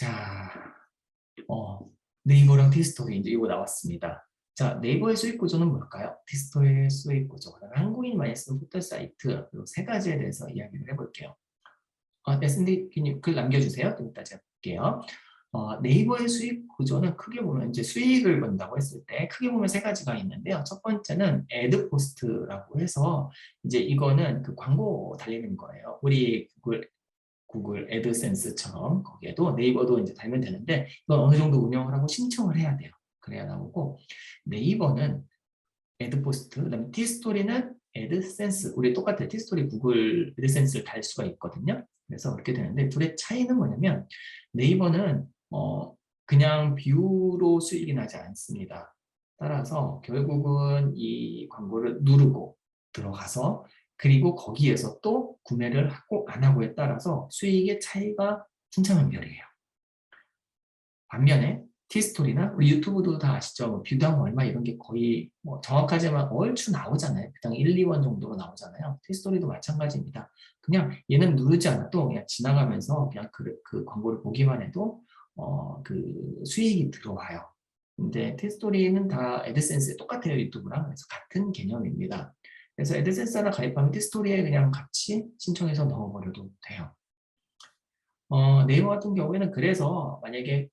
자, 네이버랑 티스토리 이제 이거 나왔습니다. 자, 네이버의 수익 구조는 뭘까요? 티스토리의 수익 구조, 그다음에 한국인이 많이 쓰는 포털 사이트, 그리고 세 가지에 대해서 이야기를 해볼게요. SND님 글 남겨주세요. 좀 이따 제가 볼게요. 네이버의 수익 구조는 크게 보면 이제 수익을 본다고 했을 때 크게 보면 세 가지가 있는데요. 첫 번째는 애드 포스트라고 해서 이제 이거는 그 광고 달리는 거예요. 우리 구글 애드센스처럼 거기에도 네이버도 이제 달면 되는데 이건 어느 정도 운영을 하고 신청을 해야 돼요. 그래야 나오고 네이버는 애드포스트, 그다음에 티스토리는 애드센스. 우리 똑같아요. 티스토리 구글 애드센스를 달 수가 있거든요. 그래서 그렇게 되는데 둘의 차이는 뭐냐면 네이버는 그냥 뷰로 수익이 나지 않습니다. 따라서 결국은 이 광고를 누르고 들어가서 그리고 거기에서 또 구매를 하고 안 하고에 따라서 수익의 차이가 천차만별이에요. 반면에 티스토리나 우리 유튜브도 다 아시죠? 뭐 뷰당 얼마 이런 게 거의 뭐 정확하지만 얼추 나오잖아요. 뷰당 1, 2원 정도로 나오잖아요. 티스토리도 마찬가지입니다. 그냥 얘는 누르지 않아도 그냥 지나가면서 그냥 그 광고를 보기만 해도 그 수익이 들어와요. 근데 티스토리는 다 애드센스 똑같아요. 유튜브랑. 그래서 같은 개념입니다. 그래서 애드센스 하나 가입하면 티스토리에 그냥 같이 신청해서 넣어버려도 돼요. 네이버 같은 경우에는 그래서 만약에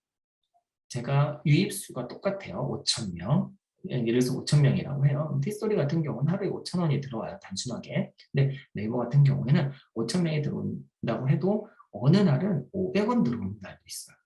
제가 유입수가 똑같아요. 5,000명. 예를 들어서 5,000명이라고 해요. 티스토리 같은 경우는 하루에 5,000원이 들어와요. 단순하게. 근데 네이버 같은 경우에는 5,000명이 들어온다고 해도 어느 날은 500원 들어오는 날도 있어요.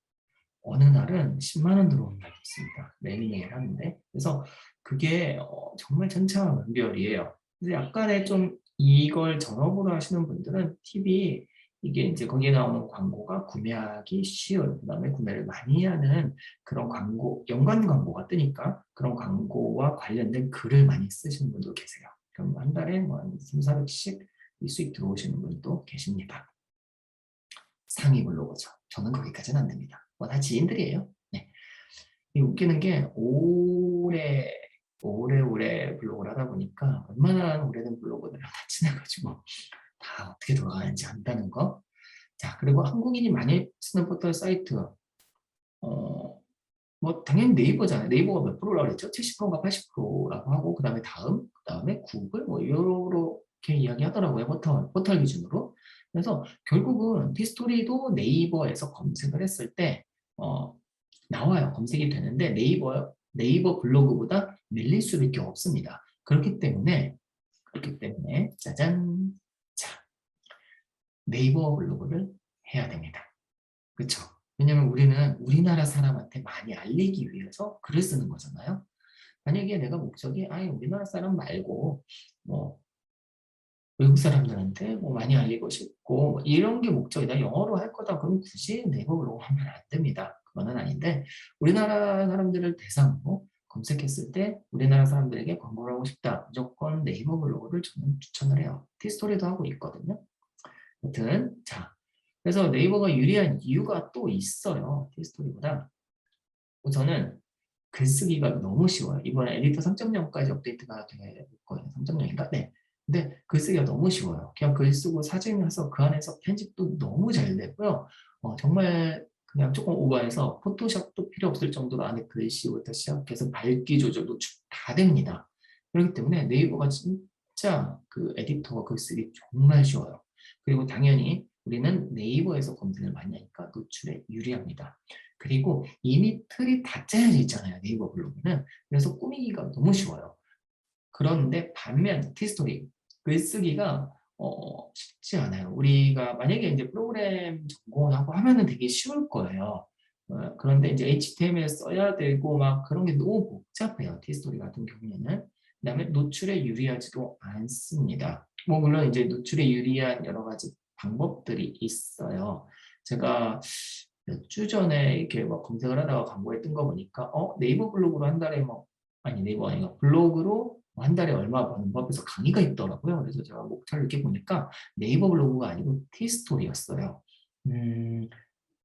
어느 날은 10만 원 들어오는 날도 있습니다. 매일매일 하는데. 그래서 그게 정말 천차만별이에요. 그래서 약간의 좀 이걸 전업으로 하시는 분들은 팁이 이게 이제 거기에 나오는 광고가 구매하기 쉬운, 그다음에 구매를 많이 하는 그런 광고, 연관 광고가 뜨니까 그런 광고와 관련된 글을 많이 쓰시는 분도 계세요. 그럼 한 달에 뭐한 3, 400씩 수익 들어오시는 분도 계십니다. 상위 블로거죠. 저는 거기까지는 안 됩니다. 다 지인들이에요. 네. 웃기는 게 오래 블로그를 하다 보니까 얼마나 오래된 블로거들을 다 친해가지고 다 어떻게 돌아가는지 안다는 거. 자, 그리고 한국인이 많이 쓰는 포털 사이트, 뭐 당연히 네이버잖아요. 네이버가 몇 프로라고 그랬죠? 70%인가 80%라고 하고 그다음에 구글 뭐 이렇게 이야기하더라고요. 포털 기준으로. 그래서 결국은 티스토리도 네이버에서 검색을 했을 때 나와요. 검색이 되는데 네이버 블로그보다 밀릴 수밖에 없습니다. 그렇기 때문에 짜잔. 자, 네이버 블로그를 해야 됩니다. 그렇죠? 왜냐면 우리는 우리나라 사람한테 많이 알리기 위해서 글을 쓰는 거잖아요. 만약에 내가 목적이 아예 우리나라 사람 말고 뭐 외국 사람들한테 뭐 많이 알리고 싶고 뭐 이런 게 목적이다. 영어로 할 거다. 그럼 굳이 네이버 블로그 하면 안 됩니다. 그거는 아닌데 우리나라 사람들을 대상으로 검색했을 때 우리나라 사람들에게 광고를 하고 싶다. 무조건 네이버 블로그를 저는 추천을 해요. 티스토리도 하고 있거든요. 아무튼 자, 그래서 네이버가 유리한 이유가 또 있어요. 티스토리보다. 우선은 글쓰기가 너무 쉬워요. 이번에 에디터 3.0까지 업데이트가 될 거예요. 3.0인가? 네. 근데 글쓰기가 너무 쉬워요. 그냥 글 쓰고 사진해서 그 안에서 편집도 너무 잘 되고요. 정말 그냥 조금 오버해서 포토샵도 필요 없을 정도로 안에 글씨부터 시작해서 밝기 조절도 다 됩니다. 그렇기 때문에 네이버가 진짜 그 에디터가 글쓰기 정말 쉬워요. 그리고 당연히 우리는 네이버에서 검색을 많이 하니까 노출에 유리합니다. 그리고 이미 틀이 다 짜여져 있잖아요. 네이버 블로그는. 그래서 꾸미기가 너무 쉬워요. 그런데 반면 티스토리 글쓰기가 쉽지 않아요. 우리가 만약에 이제 프로그램 전공하고 하면은 되게 쉬울 거예요. 그런데 이제 HTML 써야 되고 막 그런 게 너무 복잡해요. 티스토리 같은 경우에는. 그다음에 노출에 유리하지도 않습니다. 뭐 물론 이제 노출에 유리한 여러 가지 방법들이 있어요. 제가 몇 주 전에 이렇게 막 검색을 하다가 광고에 뜬 거 보니까 네이버 블로그로 한 달에 뭐 아니 네이버 아니고 블로그로 한 달에 얼마 버는 법에서 강의가 있더라고요. 그래서 제가 목차를 이렇게 보니까 네이버 블로그가 아니고 티스토리였어요.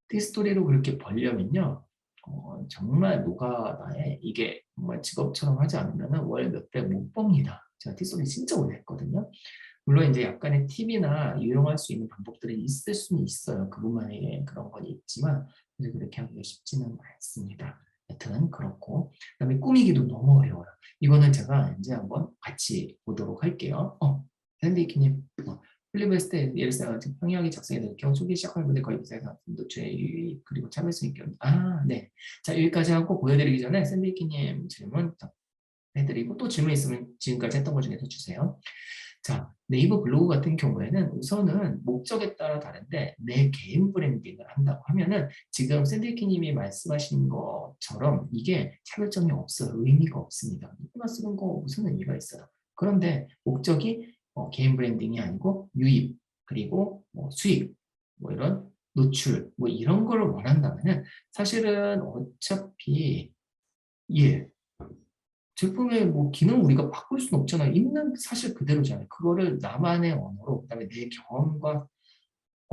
티스토리로 그렇게 벌려면요. 정말 노가다에 이게 정말 직업처럼 하지 않으면 월 몇 배 못 법니다. 제가 티스토리 진짜 오래 했거든요. 물론 이제 약간의 팁이나 유용할 수 있는 방법들이 있을 수는 있어요. 그분만의 그런 건 있지만 그래서 그렇게 하기가 쉽지는 않습니다. 여튼 그렇고, 그다음에 꾸미기도 너무 어려워요. 이거는 제가 이제 한번 같이 보도록 할게요. 샌디키님, 플리브스트 예를 들어 평이하게 작성해서 경우 초기 시작하는 분들 거의 비슷해서 노출의 유의 그리고 참을성 있게 네. 자, 여기까지 하고 보여드리기 전에 샌디키님 질문 해드리고 또 질문 있으면 지금까지 했던 것 중에서 주세요. 자, 네이버 블로그 같은 경우에는 우선은 목적에 따라 다른데 내 개인 브랜딩을 한다고 하면은 지금 샌디키님이 말씀하신 것처럼 이게 차별점이 없어요. 의미가 없습니다. 누구나 쓰는 거 무슨 의미가 있어요. 그런데 목적이 개인 브랜딩이 아니고 유입 그리고 뭐 수익 뭐 이런 노출 뭐 이런 걸 원한다면은 사실은 어차피 예 제품의 뭐 기능 우리가 바꿀 수는 없잖아요. 있는 사실 그대로잖아요. 그거를 나만의 언어로 그다음에 내 경험과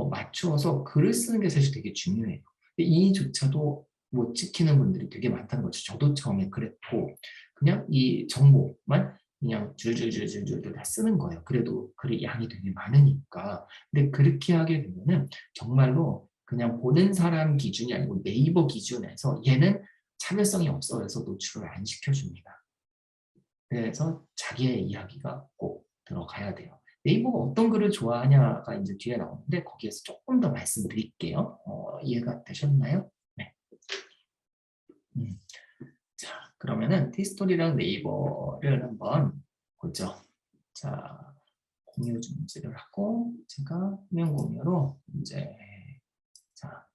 맞추어서 글을 쓰는 게 사실 되게 중요해요. 근데 이조차도 못 지키는 분들이 되게 많다는 거죠. 저도 처음에 그랬고 그냥 이 정보만 그냥 줄줄줄줄줄 다 쓰는 거예요. 그래도 글의 양이 되게 많으니까. 근데 그렇게 하게 되면은 정말로 그냥 보는 사람 기준이 아니고 네이버 기준에서 얘는 차별성이 없어 그래서 노출을 안 시켜줍니다. 그래서 자기의 이야기가 꼭 들어가야 돼요. 네이버가 어떤 글을 좋아하냐가 이제 뒤에 나오는데 거기에서 조금 더 말씀드릴게요. 이해가 되셨나요? 네. 자, 그러면은 티스토리랑 네이버를 한번 보죠. 자, 공유 중지를 하고 제가 화면 공유로 이제 자,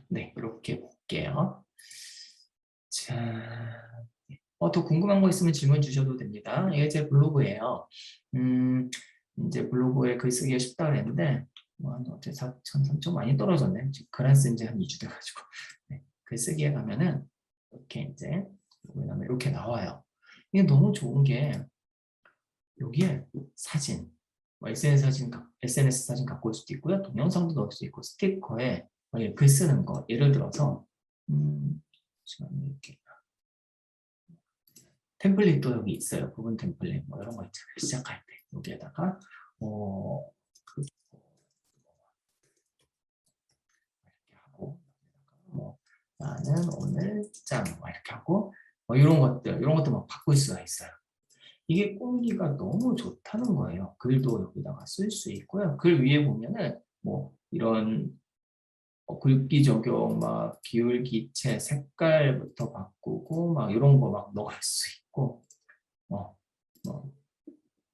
네, 이렇게 볼게요. 자, 더 궁금한 거 있으면 질문 주셔도 됩니다. 이게 제 블로그예요. 이제 블로그에 글 쓰기가 쉽다 그랬는데, 어째 4천, 3천 많이 떨어졌네. 글 안 쓴 지 한 2주 돼가지고. 네, 글 쓰기에 가면은, 이렇게 이제, 이렇게 나와요. 이게 너무 좋은 게, 여기에 사진, SNS 사진 갖고 올 수도 있고요. 동영상도 넣을 수 있고, 스티커에 글 쓰는 거. 예를 들어서, 잠시만요, 이렇게. 템플릿도 여기 있어요. 부분 템플릿 뭐 이런 거 있잖아요. 시작할 때 여기에다가 이렇게 하고 뭐 나는 오늘 짠 이렇게 하고 이런 것도 막 바꿀 수가 있어요. 이게 꾸미기가 너무 좋다는 거예요. 글도 여기다가 쓸 수 있고요. 글 위에 보면은 뭐 이런 굵기 적용, 막 기울기체, 색깔부터 바꾸고 막 이런 거 막 넣을 수 있고 뭐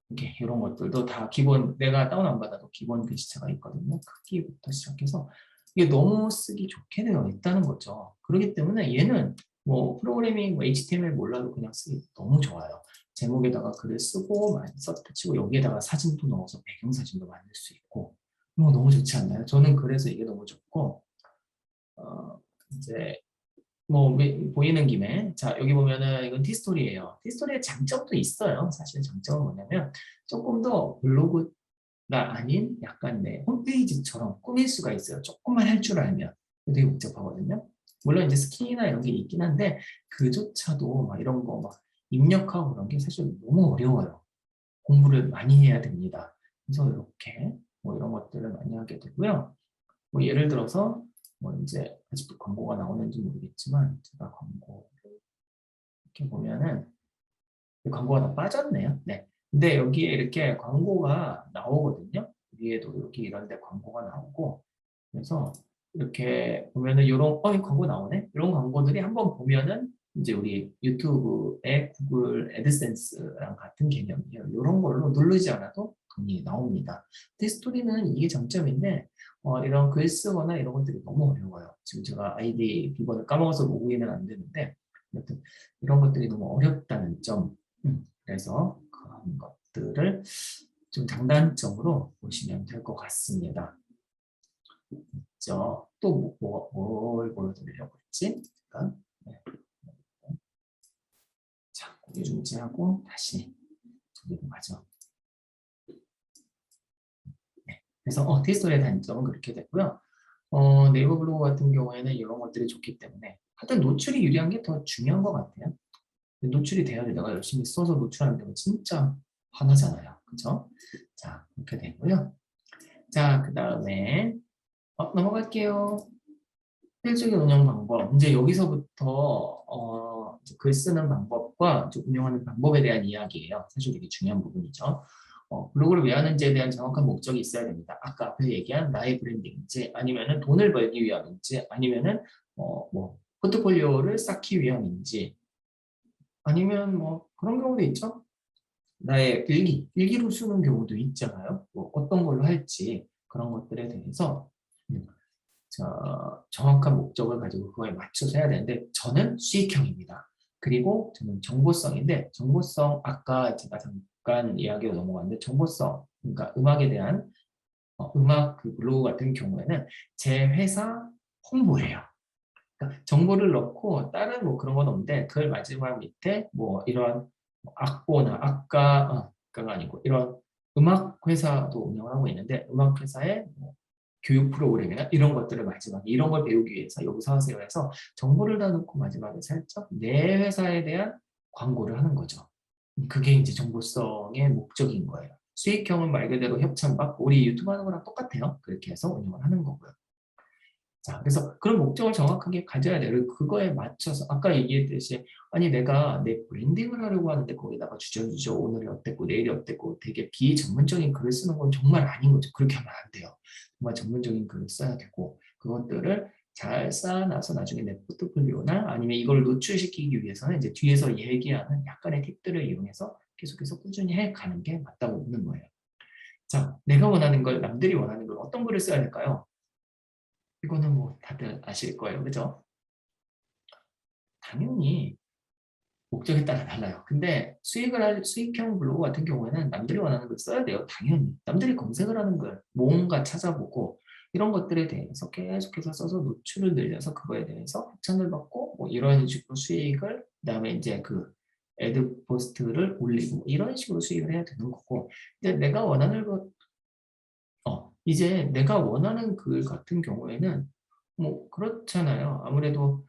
이렇게 이런 것들도 다 기본 내가 다운 안 받아도 기본 글씨체가 있거든요. 크기부터 시작해서 이게 너무 쓰기 좋게 되어 있다는 거죠. 그렇기 때문에 얘는 뭐 프로그래밍 뭐 HTML 몰라도 그냥 쓰기 너무 좋아요. 제목에다가 글을 쓰고 많이 써붙이고 여기에다가 사진도 넣어서 배경사진도 만들 수 있고 뭐 너무 좋지 않나요? 저는 그래서 이게 너무 좋고 이제 뭐 보이는 김에 자 여기 보면은 이건 티스토리예요. 티스토리의 장점도 있어요. 사실 장점은 뭐냐면 조금 더 블로그가 아닌 약간 내 홈페이지처럼 꾸밀 수가 있어요. 조금만 할 줄 알면 되게 복잡하거든요. 물론 이제 스킨이나 이런 게 있긴 한데 그조차도 막 이런 거 막 입력하고 그런 게 사실 너무 어려워요. 공부를 많이 해야 됩니다. 그래서 이렇게 뭐 이런 것들을 많이 하게 되고요. 뭐 예를 들어서 뭐 이제 아직도 광고가 나오는지 모르겠지만 제가 광고를 이렇게 보면은 광고가 다 빠졌네요. 네. 근데 여기에 이렇게 광고가 나오거든요. 위에도 여기 이런 데 광고가 나오고 그래서 이렇게 보면은 이런 이 광고 나오네. 이런 광고들이 한번 보면은 이제 우리 유튜브의 구글 애드센스랑 같은 개념이에요. 이런 걸로 누르지 않아도 돈이 나옵니다. 스토리는 이게 장점인데 이런 글 쓰거나 이런 것들이 너무 어려워요. 지금 제가 아이디 비번을 까먹어서 로그인은 안 되는데 아무튼 이런 것들이 너무 어렵다는 점. 그래서 그런 것들을 좀 장단점으로 보시면 될 것 같습니다. 뭘 보여드리려고 했지? 잠깐. 네. 자, 고개 중지하고 다시 저기로 가죠. 네. 그래서 티스토리의 단점은 그렇게 됐고요. 네이버 블로그 같은 경우에는 이런 것들이 좋기 때문에 하여튼 노출이 유리한 게 더 중요한 것 같아요. 노출이 돼야지 내가 열심히 써서 노출하는 데면 진짜 화나잖아요. 그죠? 자, 그렇게 되고요. 자, 그 다음에 넘어갈게요. 필적인 운영 방법. 이제 여기서부터 이제 글 쓰는 방법과 이제 운영하는 방법에 대한 이야기예요. 사실 되게 중요한 부분이죠. 블로그를 왜 하는지에 대한 정확한 목적이 있어야 됩니다. 아까 앞에 얘기한 나의 브랜딩인지 아니면은 돈을 벌기 위함인지 아니면은 뭐 포트폴리오를 쌓기 위함인지 아니면 뭐 그런 경우도 있죠. 나의 일기로 쓰는 경우도 있잖아요. 뭐 어떤 걸로 할지 그런 것들에 대해서 정확한 목적을 가지고 그거에 맞춰서 해야 되는데 저는 수익형입니다. 그리고 저는 정보성인데 정보성 아까 제가 잠깐 이야기로 넘어갔는데 정보성 그러니까 음악에 대한 음악 그 블로그 같은 경우에는 제 회사 홍보예요. 그러니까 정보를 넣고 다른 뭐 그런 건 없는데 그 마지막 밑에 뭐 이런 악보나 악가가 아니고 이런 음악 회사도 운영을 하고 있는데 음악 회사의 뭐 교육 프로그램이나 이런 것들을 마지막에 이런 걸 배우기 위해서 여기서 하세요 해서 정보를 다 넣고 마지막에 살짝 내 회사에 대한 광고를 하는 거죠. 그게 이제 정보성의 목적인 거예요. 수익형은 말 그대로 협찬받고 우리 유튜브 하는 거랑 똑같아요. 그렇게 해서 운영을 하는 거고요. 자, 그래서 그런 목적을 정확하게 가져야 돼요. 그리고 그거에 맞춰서 아까 얘기했듯이 아니 내가 내 브랜딩을 하려고 하는데 거기다가 주저주저 오늘이 어땠고 내일이 어땠고 되게 비전문적인 글을 쓰는 건 정말 아닌 거죠. 그렇게 하면 안 돼요. 정말 전문적인 글을 써야 되고 그것들을 잘 쌓아놔서 나중에 내 포트폴리오나 아니면 이걸 노출시키기 위해서는 이제 뒤에서 얘기하는 약간의 팁들을 이용해서 계속해서 꾸준히 해가는 게 맞다고 보는 거예요. 자, 내가 원하는 걸 남들이 원하는 걸 어떤 글을 써야 될까요? 이거는 뭐 다들 아실 거예요. 그죠? 당연히 목적에 따라 달라요. 근데 수익형 블로그 같은 경우에는 남들이 원하는 걸 써야 돼요. 당연히. 남들이 검색을 하는 걸 뭔가 찾아보고 이런 것들에 대해서 계속해서 써서 노출을 늘려서 그거에 대해서 협찬을 받고 뭐 이런 식으로 수익을 그다음에 이제 그 애드 포스트를 올리고 뭐 이런 식으로 수익을 해야 되는 거고 이제 내가 원하는 것 이제 내가 원하는 글 같은 경우에는 뭐 그렇잖아요. 아무래도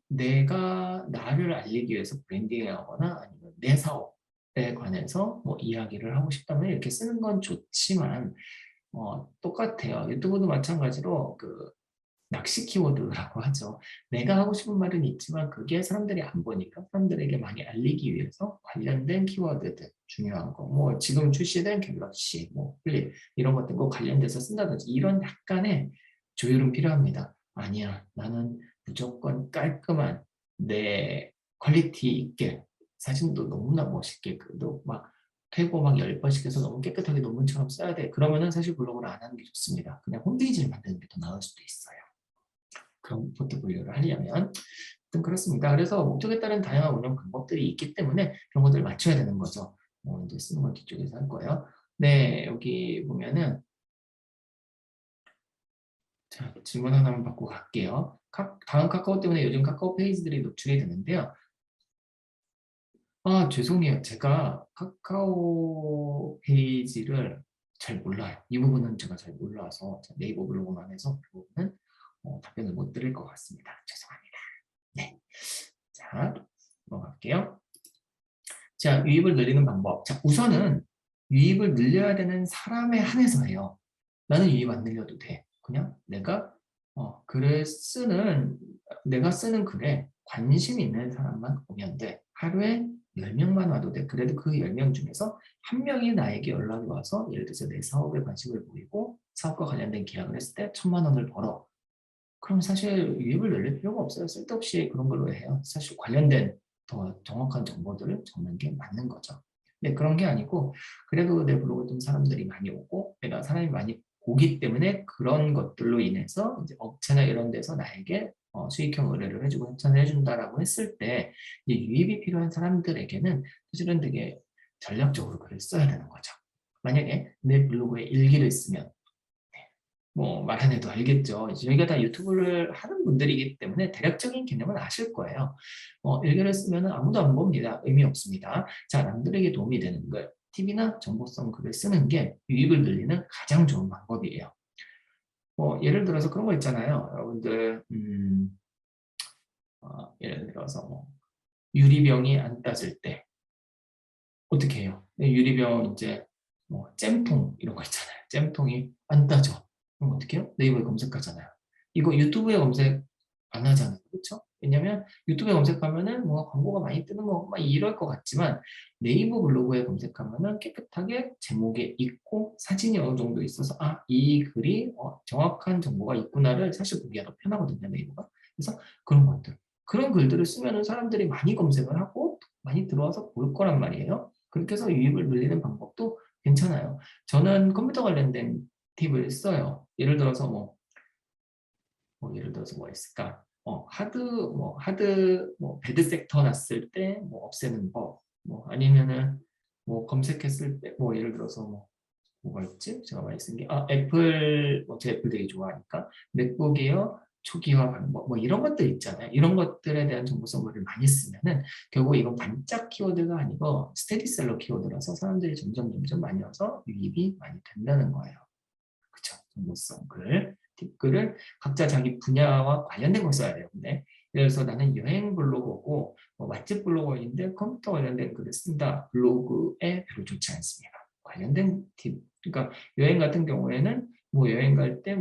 내가 나를 알리기 위해서 브랜딩하거나 아니면 내 사업에 관해서 뭐 이야기를 하고 싶다면 이렇게 쓰는 건 좋지만 똑같아요. 유튜브도 마찬가지로 그 낚시 키워드라고 하죠. 내가 하고 싶은 말은 있지만 그게 사람들이 안 보니까 사람들에게 많이 알리기 위해서 관련된 키워드들 중요한 거, 뭐 지금 출시된 갤럭시, 뭐 플립 이런 것들 과 관련돼서 쓴다든지 이런 약간의 조율은 필요합니다. 아니야, 나는 무조건 깔끔한 내 퀄리티 있게 사진도 너무나 멋있게 그도 막 태고 막 10번씩 해서 너무 깨끗하게 논문처럼 써야 돼. 그러면은 사실 블로그를 안 하는 게 좋습니다. 그냥 홈페이지를 만드는 게 더 나을 수도 있어요. 그런 포트폴리오를 하려면 아무튼 그렇습니다. 그래서 목적에 따른 다양한 운영 방법들이 있기 때문에 그런 것들을 맞춰야 되는 거죠. 이제 쓰는 건 뒤쪽에서 할 거예요. 네, 여기 보면은 자, 질문 하나만 받고 갈게요. 다음 카카오 때문에 요즘 카카오 페이지들이 노출이 되는데요. 죄송해요. 제가 카카오 페이지를 잘 몰라요. 이 부분은 제가 잘 몰라서 네이버 블로그만 해서 그 부분은 답변을 못 드릴 것 같습니다. 죄송합니다. 네. 자, 넘어갈게요. 자, 유입을 늘리는 방법. 자, 우선은 유입을 늘려야 되는 사람에 한해서 해요. 나는 유입 안 늘려도 돼. 그냥 글을 내가 쓰는 글에 관심 있는 사람만 오면 돼. 하루에 10명만 와도 돼. 그래도 그 10명 중에서 한 명이 나에게 연락이 와서 예를 들어서 내 사업에 관심을 보이고 사업과 관련된 계약을 했을 때 1,000만 원을 벌어. 그럼 사실 유입을 늘릴 필요가 없어요. 쓸데없이 그런 걸로 해요. 사실 관련된 더 정확한 정보들을 적는 게 맞는 거죠. 근데 그런 게 아니고 그래도 내 블로그 좀 사람들이 많이 오고 내가 사람이 많이 오기 때문에 그런 것들로 인해서 이제 업체나 이런 데서 나에게 수익형 의뢰를 해주고 협찬을 해준다라고 했을 때 이제 유입이 필요한 사람들에게는 사실은 되게 전략적으로 글을 써야 되는 거죠. 만약에 내 블로그에 일기를 쓰면 뭐 말 안 해도 알겠죠. 저희가 다 유튜브를 하는 분들이기 때문에 대략적인 개념은 아실 거예요. 일기를 쓰면 아무도 안 봅니다. 의미 없습니다. 자, 남들에게 도움이 되는 걸 팁이나 정보성 글을 쓰는 게 유입을 늘리는 가장 좋은 방법이에요. 예를 들어서 그런 거 있잖아요. 여러분들 예를 들어서 뭐 유리병이 안 따질 때 어떻게 해요? 유리병 이제 뭐 잼통 이런 거 있잖아요. 잼통이 안 따져. 그럼 어떻게 해요? 네이버에 검색하잖아요. 이거 유튜브에 검색 안 하잖아요. 그렇죠? 왜냐면 유튜브에 검색하면은 뭐 광고가 많이 뜨는 거 막 이럴 것 같지만 네이버 블로그에 검색하면은 깨끗하게 제목에 있고 사진이 어느 정도 있어서 아, 이 글이 정확한 정보가 있구나를 사실 보기가 더 편하거든요, 네이버가. 그래서 그런 것들. 그런 글들을 쓰면은 사람들이 많이 검색을 하고 많이 들어와서 볼 거란 말이에요. 그렇게 해서 유입을 늘리는 방법도 괜찮아요. 저는 컴퓨터 관련된 팁을 써요. 예를 들어서 예를 들어서 뭐 있을까? 배드 섹터 났을 때 뭐 없애는 법, 뭐 아니면은 뭐 검색했을 때 뭐 예를 들어서 뭐가 있지? 제가 많이 쓴 게 애플 제 애플 되게 좋아하니까 맥북 에어 초기화 방법 뭐 이런 것들 있잖아요. 이런 것들에 대한 정보 서버를 많이 쓰면은 결국 이건 반짝 키워드가 아니고 스테디셀러 키워드라서 사람들이 점점 많이 와서 유입이 많이 된다는 거예요. 그쵸? 정보성 글, 팁글을 각자 자기 분야와 관련된 걸 써야 돼요. 근데 예를 들어서 나는 여행 블로거고 맛집 블로거인데 컴퓨터 관련된 글을 쓴다. 블로그에 별로 좋지 않습니다. 관련된 팁. 그러니까 여행 같은 경우에는 뭐 여행 갈 때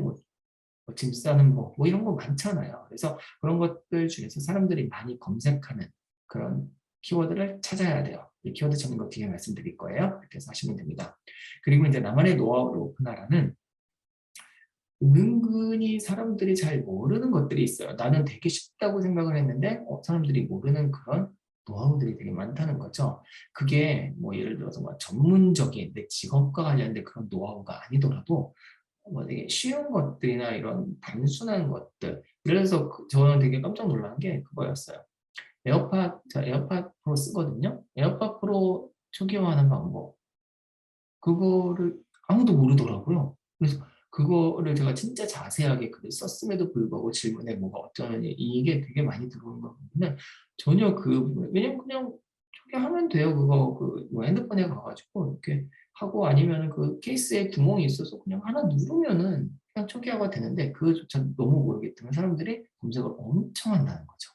짐 싸는 뭐 이런 거 많잖아요. 그래서 그런 것들 중에서 사람들이 많이 검색하는 그런 키워드를 찾아야 돼요. 이 키워드 찾는 거 뒤에 말씀드릴 거예요. 그렇게 해서 하시면 됩니다. 그리고 이제 나만의 노하우를 오픈하라는 은근히 사람들이 잘 모르는 것들이 있어요. 나는 되게 쉽다고 생각을 했는데 사람들이 모르는 그런 노하우들이 되게 많다는 거죠. 그게 뭐 예를 들어서 전문적인 내 직업과 관련된 그런 노하우가 아니더라도 되게 쉬운 것들이나 이런 단순한 것들. 예를 들어서 저는 되게 깜짝 놀란 게 그거였어요. 저 에어팟 프로 쓰거든요. 에어팟 프로 초기화하는 방법. 그거를 아무도 모르더라고요. 그래서 그거를 제가 진짜 자세하게 글을 썼음에도 불구하고 질문에 뭐가 어쩌느니 이게 되게 많이 들어오는 거 보면 전혀 왜냐면 그냥 저기 하면 돼요. 그거 핸드폰에 가가지고 이렇게 하고 아니면 그 케이스에 구멍이 있어서 그냥 하나 누르면은 그냥 초기화가 되는데 그거조차 너무 모르기 때문에 사람들이 검색을 엄청 한다는 거죠.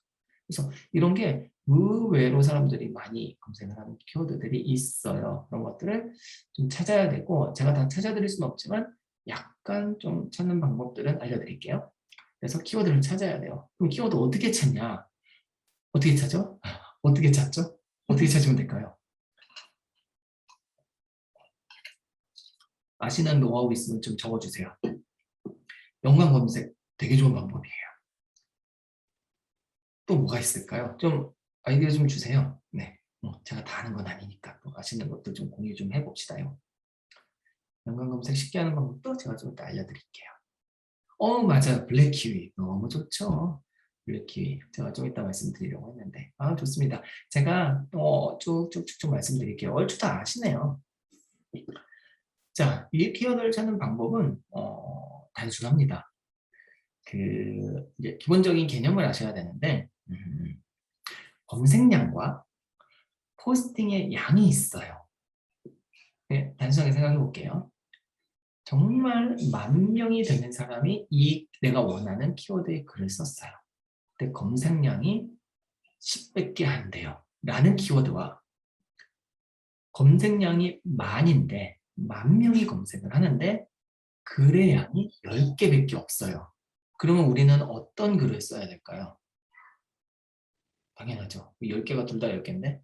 그래서 이런 게 의외로 사람들이 많이 검색을 하는 키워드들이 있어요. 그런 것들을 좀 찾아야 되고 제가 다 찾아드릴 수는 없지만 약간 좀 찾는 방법들은 알려드릴게요. 그래서 키워드를 찾아야 돼요. 그럼 키워드 어떻게 찾냐? 어떻게 찾죠? 어떻게 찾죠? 어떻게 찾으면 될까요? 아시는 노하우 있으면 좀 적어주세요. 연관 검색 되게 좋은 방법이에요. 또 뭐가 있을까요? 좀 아이디어 좀 주세요. 네, 제가 다 아는 건 아니니까 또 아시는 것도 좀 공유 좀 해봅시다요. 연관 검색 쉽게 하는 방법도 제가 좀 이따 알려드릴게요. 맞아요. 블랙키위. 너무 좋죠. 블랙키위. 제가 좀 이따 말씀드리려고 했는데. 좋습니다. 제가 쭉쭉쭉 좀 말씀드릴게요. 얼추 다 아시네요. 자, 이 키워드를 찾는 방법은 단순합니다. 이제 기본적인 개념을 아셔야 되는데 검색량과 포스팅의 양이 있어요. 네, 단순하게 생각해 볼게요. 정말 10,000명이 되는 사람이 내가 원하는 키워드의 글을 썼어요. 근데 검색량이 10밖에 안 돼요. 라는 키워드와 검색량이 만인데 10,000명이 검색을 하는데 글의 양이 10개밖에 없어요. 그러면 우리는 어떤 글을 써야 될까요? 당연하죠. 10개가 둘 다 10개인데?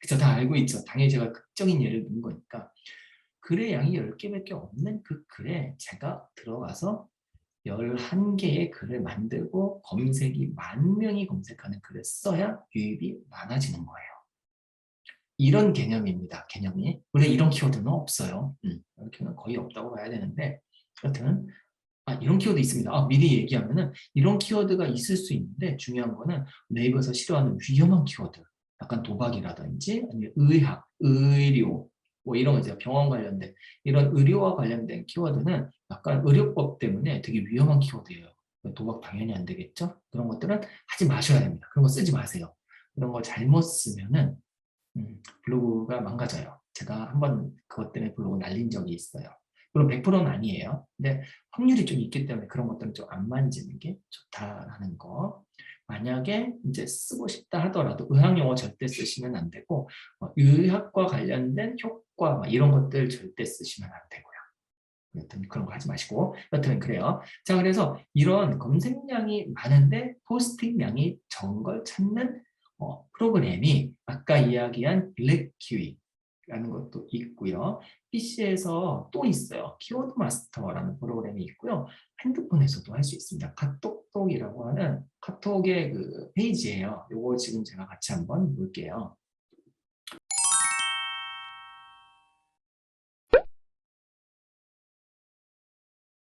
그쵸, 다 알고 있죠. 당연히 제가 극적인 예를 든 거니까. 글의 양이 10개밖에 없는 그 글에 제가 들어가서 11개의 글을 만들고 검색이 10,000명이 검색하는 글을 써야 유입이 많아지는 거예요. 이런 개념입니다. 개념이. 원래 이런 키워드는 없어요. 이런 키워드는 거의 없다고 봐야 되는데 여튼 이런 키워드 있습니다. 미리 얘기하면은 이런 키워드가 있을 수 있는데 중요한 거는 네이버에서 싫어하는 위험한 키워드 약간 도박이라든지 아니면 의학, 의료 뭐 이런 거 이제 병원 관련된 이런 의료와 관련된 키워드는 약간 의료법 때문에 되게 위험한 키워드예요. 도박 당연히 안 되겠죠? 그런 것들은 하지 마셔야 됩니다. 그런 거 쓰지 마세요. 그런 거 잘못 쓰면은 블로그가 망가져요. 제가 한번 그것 때문에 블로그 날린 적이 있어요. 물론 100%는 아니에요. 근데 확률이 좀 있기 때문에 그런 것들은 좀 안 만지는 게 좋다라는 거. 만약에 이제 쓰고 싶다 하더라도 의학용어 절대 쓰시면 안 되고 의학과 관련된 효과 이런 것들 절대 쓰시면 안 되고요. 여튼 그런 거 하지 마시고 여튼 그래요. 자 그래서 이런 검색량이 많은데 포스팅량이 적은 걸 찾는 프로그램이 아까 이야기한 블랙키위라는 것도 있고요. PC에서 또 있어요. 키워드 마스터라는 프로그램이 있고요. 핸드폰에서도 할 수 있습니다. 카톡톡이라고 하는 카톡의 그 페이지예요. 요거 지금 제가 같이 한번 볼게요.